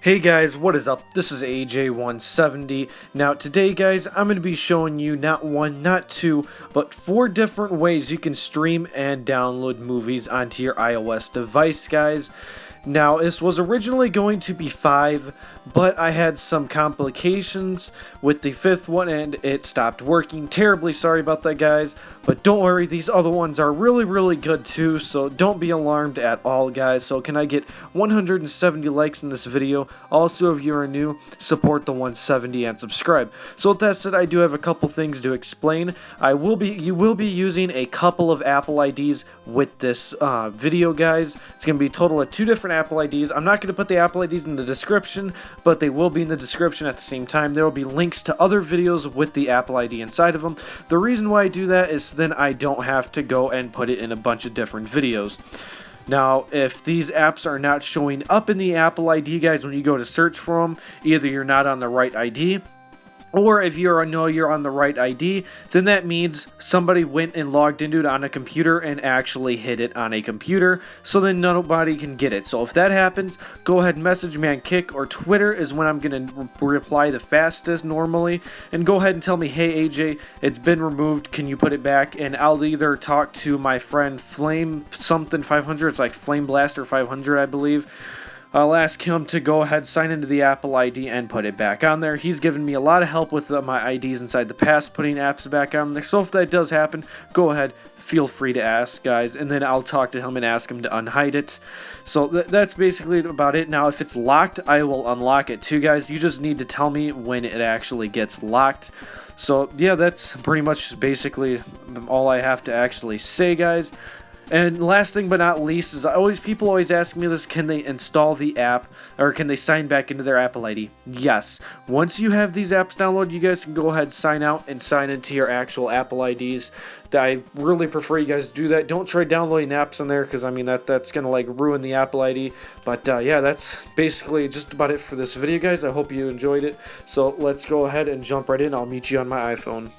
Hey guys, what is up? This is AJ170. Now today guys, I'm going to be showing you not one, not two, but 4 different ways you can stream and download movies onto your iOS device, guys. Now this was originally going to be 5, but I had some complications with the 5th one and it stopped working. Terribly sorry about that, guys, but don't worry, these other ones are really good too, so don't be alarmed at all, guys. So can I get 170 likes in this video? Also, if you are new, support the 170 and subscribe. So with that said, I do have a couple things to explain. You will be using a couple of Apple IDs with this video, guys. It's going to be a total of 2 different Apple IDs. I'm not going to put the Apple IDs in the description, but they will be in the description at the same time. There will be links to other videos with the Apple ID inside of them. The reason why I do that is then I don't have to go and put it in a bunch of different videos. Now, if these apps are not showing up in the Apple ID, guys, when you go to search for them, either you're not on the right ID, or if you know you're on the right ID, then that means somebody went and logged into it on a computer and actually hid it on a computer, so then nobody can get it. So if that happens, go ahead and message me on Kick or Twitter is when I'm going to reply the fastest normally, and go ahead and tell me, hey AJ, it's been removed, can you put it back? And I'll either talk to my friend Flame something 500, it's like Flame Blaster 500 I believe. I'll ask him to go ahead, sign into the Apple ID, and put it back on there. He's given me a lot of help with my IDs inside the past, putting apps back on there. So if that does happen, go ahead, feel free to ask, guys, and then I'll talk to him and ask him to unhide it. So that's basically about it. Now, if it's locked, I will unlock it too, guys. You just need to tell me when it actually gets locked. So yeah, that's pretty much basically all I have to actually say, guys. And last thing but not least is people always ask me this, can they install the app or can they sign back into their Apple ID? Yes. Once you have these apps downloaded, you guys can go ahead, sign out and sign into your actual Apple IDs. I really prefer you guys do that. Don't try downloading apps on there because I mean that's going to like ruin the Apple ID. But yeah, that's basically just about it for this video, guys. I hope you enjoyed it. So let's go ahead and jump right in. I'll meet you on my iPhone.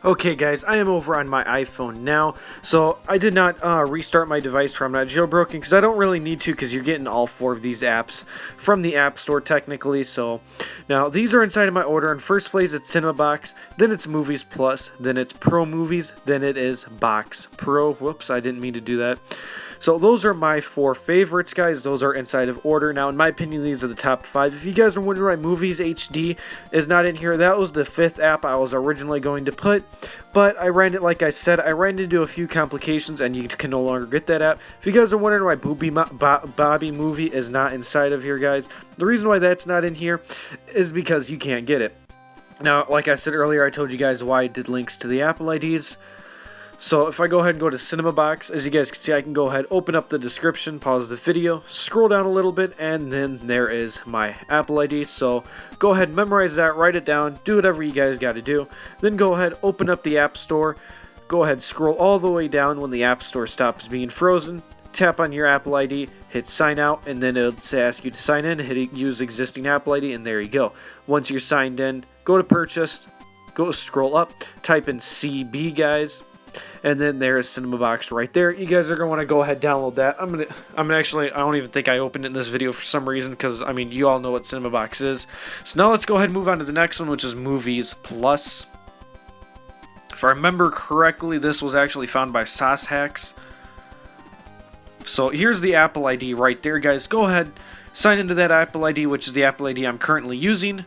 Okay guys, I am over on my iPhone now, so I did not restart my device from not jailbroken because I don't really need to, because you're getting all 4 of these apps from the App Store technically. So now these are inside of my order. In first place it's Cinema Box, then it's Movies Plus, then it's Pro Movies, then it is Box Pro. Whoops, I didn't mean to do that. So those are my 4 favorites, guys. Those are inside of order. Now, in my opinion, these are the top 5. If you guys are wondering why Movies HD is not in here, that was the 5th app I was originally going to put. But I ran it, like I said, I ran into a few complications, and you can no longer get that app. If you guys are wondering why Bobby Movie is not inside of here, guys, the reason why that's not in here is because you can't get it. Now, like I said earlier, I told you guys why I did links to the Apple IDs. So if I go ahead and go to Cinema Box, as you guys can see, I can go ahead, open up the description, pause the video, scroll down a little bit, and then there is my Apple ID. So go ahead, memorize that, write it down, do whatever you guys got to do. Then go ahead, open up the App Store, go ahead, scroll all the way down when the App Store stops being frozen, tap on your Apple ID, hit sign out, and then it'll ask you to sign in, hit use existing Apple ID, and there you go. Once you're signed in, go to purchase, go scroll up, type in CB, guys. And then there's Cinema Box right there. You guys are going to want to go ahead, download that. I'm actually, I don't even think I opened it in this video for some reason, because I mean, you all know what Cinema Box is. So now let's go ahead and move on to the next one, which is Movies Plus. If I remember correctly, this was actually found by Sauce Hacks. So here's the Apple ID right there, guys. Go ahead, sign into that Apple ID, which is the Apple ID I'm currently using.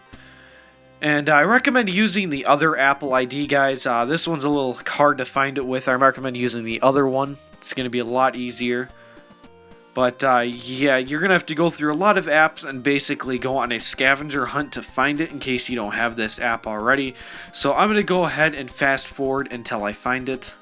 And I recommend using the other Apple ID, guys. This one's a little hard to find it with. I recommend using the other one. It's going to be a lot easier. But yeah, you're going to have to go through a lot of apps and basically go on a scavenger hunt to find it in case you don't have this app already. So I'm going to go ahead and fast forward until I find it.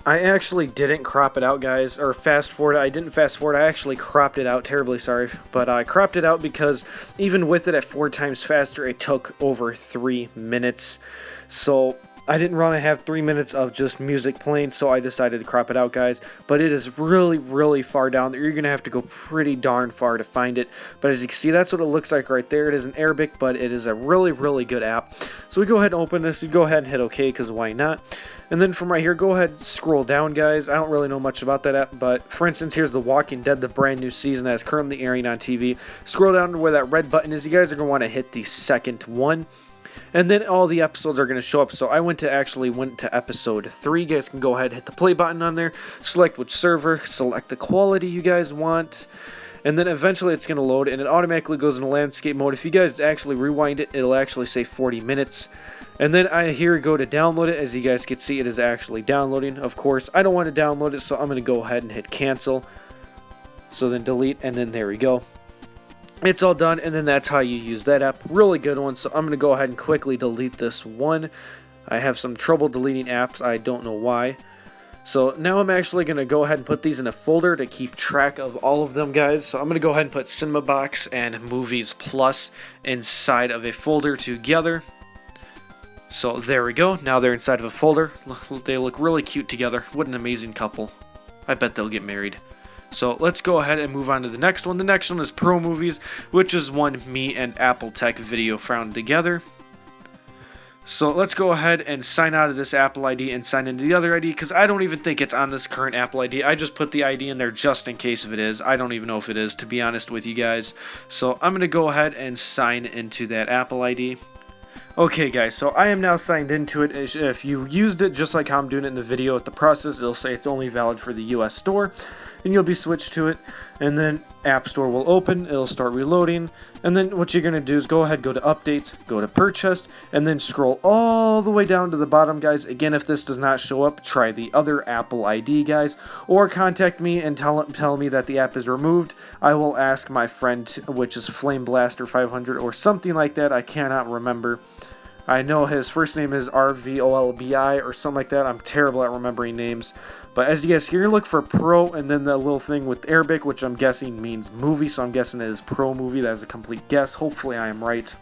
I actually didn't crop it out, guys, or fast forward. I didn't fast forward. I actually cropped it out. Terribly sorry. But I cropped it out because even with it at 4 times faster, it took over 3 minutes. So I didn't want to have 3 minutes of just music playing, so I decided to crop it out, guys. But it is really, really far down there. You're going to have to go pretty darn far to find it. But as you can see, that's what it looks like right there. It is in Arabic, but it is a really, really good app. So we go ahead and open this. You go ahead and hit OK, because why not? And then from right here, go ahead and scroll down, guys. I don't really know much about that app, but for instance, here's The Walking Dead, the brand new season that is currently airing on TV. Scroll down to where that red button is. You guys are going to want to hit the second one. And then all the episodes are going to show up. So I went to episode 3. You guys can go ahead and hit the play button on there. Select which server. Select the quality you guys want. And then eventually it's going to load. And it automatically goes into landscape mode. If you guys actually rewind it, it'll actually say 40 minutes. And then here go to download it. As you guys can see, it is actually downloading. Of course, I don't want to download it. So I'm going to go ahead and hit cancel. So then delete. And then there we go. It's all done, and then that's how you use that app. Really good one, so I'm going to go ahead and quickly delete this one. I have some trouble deleting apps. I don't know why. So now I'm actually going to go ahead and put these in a folder to keep track of all of them, guys. So I'm going to go ahead and put Cinema Box and Movies Plus inside of a folder together. So there we go. Now they're inside of a folder. They look really cute together. What an amazing couple. I bet they'll get married. So let's go ahead and move on to the next one. The next one is Pro Movies, which is one me and Apple Tech video found together. So let's go ahead and sign out of this Apple ID and sign into the other ID, because I don't even think it's on this current Apple ID. I just put the ID in there just in case if it is. I don't even know if it is, to be honest with you guys. So I'm going to go ahead and sign into that Apple ID. Okay guys, so I am now signed into it. If you used it just like how I'm doing it in the video at the process, it'll say it's only valid for the US store, and you'll be switched to it, and then App Store will open, it'll start reloading, and then what you're going to do is go ahead, go to updates, go to purchased, and then scroll all the way down to the bottom, guys. Again, if this does not show up, try the other Apple ID, guys, or contact me and tell me that the app is removed. I will ask my friend, which is Flame Blaster 500 or something like that. I cannot remember. I know his first name is RVOLBI or something like that. I'm terrible at remembering names. But as you guys see, you're going to look for Pro and then the little thing with Arabic, which I'm guessing means movie. So I'm guessing it is Pro Movie. That is a complete guess. Hopefully I am right.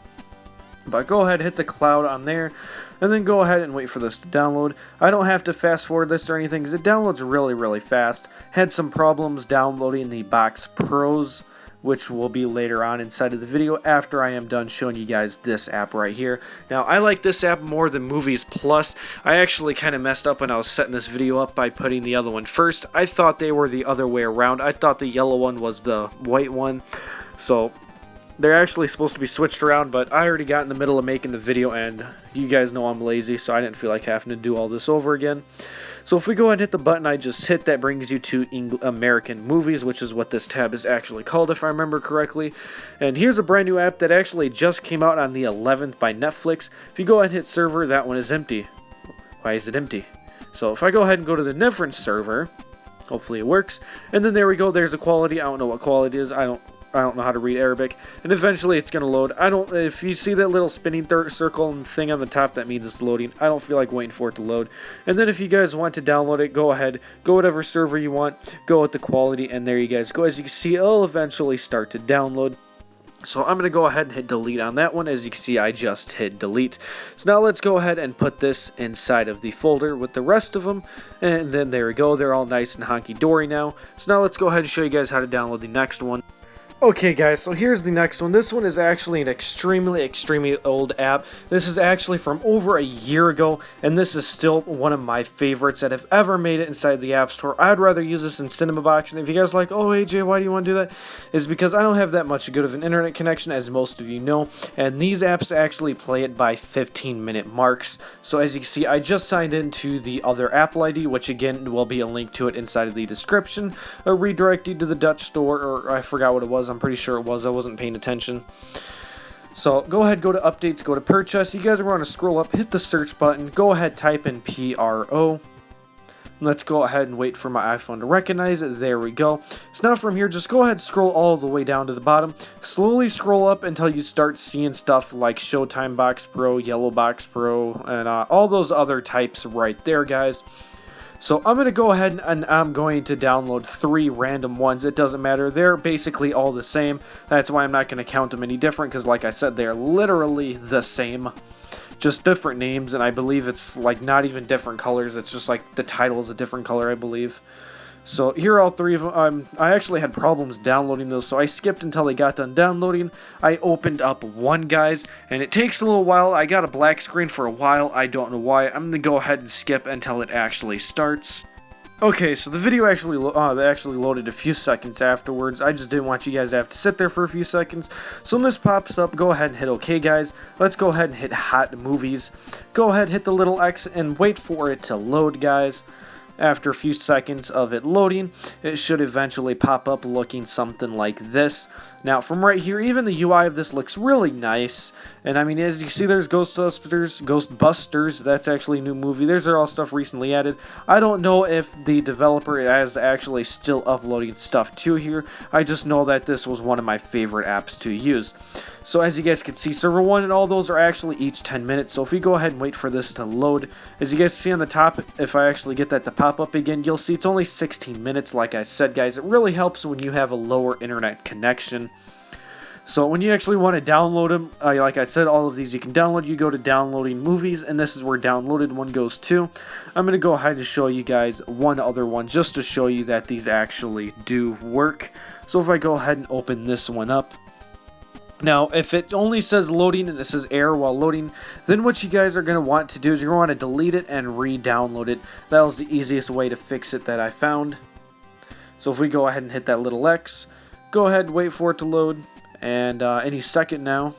But go ahead, hit the cloud on there, and then go ahead and wait for this to download. I don't have to fast forward this or anything because it downloads really, really fast. Had some problems downloading the Box Pros, which will be later on inside of the video after I am done showing you guys this app right here. Now, I like this app more than Movies Plus. I actually kind of messed up when I was setting this video up by putting the other one first. I thought they were the other way around. I thought the yellow one was the white one. So they're actually supposed to be switched around, but I already got in the middle of making the video, and you guys know I'm lazy, so I didn't feel like having to do all this over again. So if we go ahead and hit the button I just hit, that brings you to American Movies, which is what this tab is actually called, if I remember correctly. And here's a brand new app that actually just came out on the 11th by Netflix. If you go ahead and hit server, that one is empty. Why is it empty? So if I go ahead and go to the different server, hopefully it works. And then there we go, there's a quality. I don't know what quality it is. I don't know how to read Arabic, and eventually it's going to load. If you see that little spinning circle and thing on the top, that means it's loading. I don't feel like waiting for it to load. And then if you guys want to download it, go ahead, go whatever server you want, go with the quality, and there you guys go. As you can see, it'll eventually start to download. So I'm going to go ahead and hit delete on that one. As you can see, I just hit delete. So now let's go ahead and put this inside of the folder with the rest of them. And then there we go. They're all nice and honky-dory now. So now let's go ahead and show you guys how to download the next one. Okay guys, so here's the next one. This one is actually an extremely old app. This is actually from over a year ago, and this is still one of my favorites that have ever made it inside the App Store. I'd rather use this in Cinema Box, and if you guys are like, oh AJ, why do you want to do that? Is because I don't have that much good of an internet connection, as most of you know, and these apps actually play it by 15-minute marks. So as you can see, I just signed into the other Apple ID, which again will be a link to it inside of the description, a redirect you to the Dutch store, or I forgot what it was. I'm pretty sure it was. I wasn't paying attention. So go ahead, go to updates, go to purchase. You guys are going to scroll up, hit the search button, go ahead, type in PRO. Let's go ahead and wait for my iPhone to recognize it. There we go. So now from here, just go ahead and scroll all the way down to the bottom. Slowly scroll up until you start seeing stuff like Showtime Box Pro, Yellow Box Pro, and all those other types right there, guys. So I'm going to go ahead and I'm going to download 3 random ones. It doesn't matter. They're basically all the same. That's why I'm not going to count them any different, because like I said, they're literally the same. just different names, and I believe it's like not even different colors, it's just like the title is a different color, I believe. So here are all three of them. I actually had problems downloading those, so I skipped until they got done downloading. I opened up one, guys, and it takes a little while. I got a black screen for a while. I don't know why. I'm going to go ahead and skip until it actually starts. Okay, so the video actually loaded a few seconds afterwards. I just didn't want you guys to have to sit there for a few seconds. So when this pops up, go ahead and hit OK, guys. Let's go ahead and hit Hot Movies. Go ahead, hit the little X, and wait for it to load, guys. After a few seconds of it loading, it should eventually pop up looking something like this. Now, from right here, even the UI of this looks really nice. And I mean, as you see, there's Ghostbusters. That's actually a new movie. These are all stuff recently added. I don't know if the developer is actually still uploading stuff to here. I just know that this was one of my favorite apps to use. So as you guys can see, server 1 and all those are actually each 10 minutes. So if we go ahead and wait for this to load, as you guys see on the top, if I actually get that to pop up again, you'll see it's only 16 minutes. Like I said, guys, it really helps when you have a lower internet connection. So when you actually want to download them, like I said, all of these you can download. You go to downloading movies, and this is where downloaded one goes to. I'm going to go ahead and show you guys one other one just to show you that these actually do work. So if I go ahead and open this one up. Now, if it only says loading and it says error while loading, then what you guys are going to want to do is you're going to want to delete it and re-download it. That was the easiest way to fix it that I found. So if we go ahead and hit that little X, go ahead and wait for it to load, and any second now,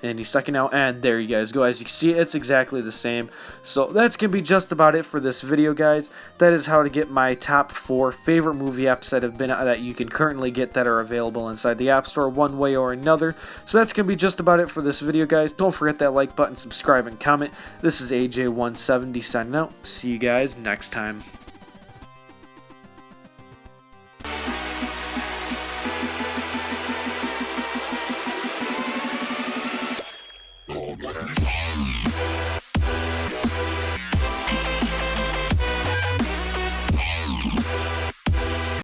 and there you guys go. As you can see, it's exactly the same. So that's going to be just about it for this video, guys. That is how to get my top 4 favorite movie apps that you can currently get that are available inside the App Store one way or another. So that's going to be just about it for this video, guys. Don't forget that like button, subscribe, and comment. This is AJ170 signing out. See you guys next time.